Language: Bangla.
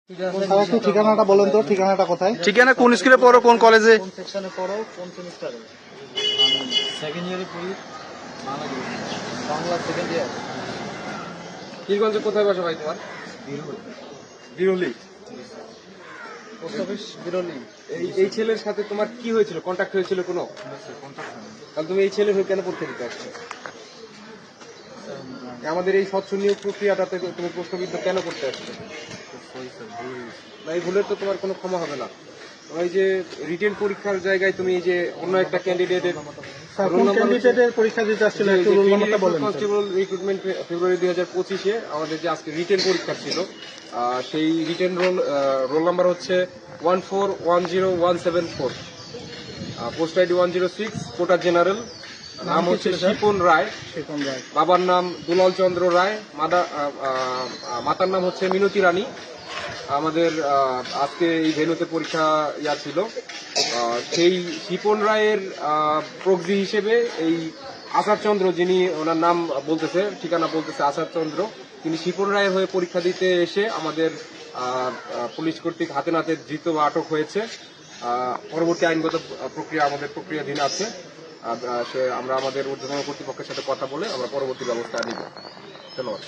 স্যার একটু ঠিকানাটা বলেন তো, ঠিকানাটা কোথায়? ঠিকানা কোন স্কুলে পড়ো, কোন কলেজে? কোন সেকশনে পড়ো, কোন সেমিস্টারে? আমি সেকেন্ড ইয়ারে পড়ি, বাংলা সেকেন্ড ইয়ার। পীরগঞ্জে কোথায় বাসা ভাই তোমার? বিরলি। Post office Biral. এই ছেলের সাথে তোমার কি হয়েছিল, কন্ট্যাক্ট হয়েছিল কোনো? তাহলে তুমি এই ছেলের হয়ে কেন পড়তে দিতে আসছো? আমাদের এই স্বচ্ছ নিয়োগ প্রক্রিয়াটাতে তুমি প্রশ্নবিদ্ধ কেন করতে আসছো? না, এই ভুলের তো তোমার কোনো ক্ষমা হবে না। ওই যে রিটেন পরীক্ষার জায়গায় তুমি এই যে অন্য একটা ক্যান্ডিডেটের স্যার কোন ক্যান্ডিডেটের পরীক্ষা দিতে আসছিল একটু রোল নাম্বারটা বলেন। কনস্টেবল রিক্রুটমেন্ট ফেব্রুয়ারি 2025-এ আমাদের যে আজকে রিটেন পরীক্ষা ছিল, সেই রিটেন রোল নাম্বার হচ্ছে 1410174, পোস্ট আইডি 106, কোটা জেনারেল। নাম হচ্ছে শিপন রায়, বাবার নাম দুলাল চন্দ্র রায়, মাতার নাম হচ্ছে মিনতি রানী। আমাদের আজকে এই ভেন্যুতে পরীক্ষা ছিল। সেই শিপন রায়ের প্রক্সি হিসেবে এই আচার চন্দ্র, যিনি ওনার নাম বলতেছে, ঠিকানা বলতেছে আচার চন্দ্র, তিনি শিপন রায়ের হয়ে পরীক্ষা দিতে এসে আমাদের পুলিশ কর্তৃক হাতে নাতে ধৃত বা আটক হয়েছে। পরবর্তী আইনগত প্রক্রিয়া আমাদের প্রক্রিয়াধীন আছে। আমরা আমাদের ঊর্ধ্বতন কর্তৃপক্ষের সাথে কথা বলে আমরা পরবর্তী ব্যবস্থা নিব। ধন্যবাদ।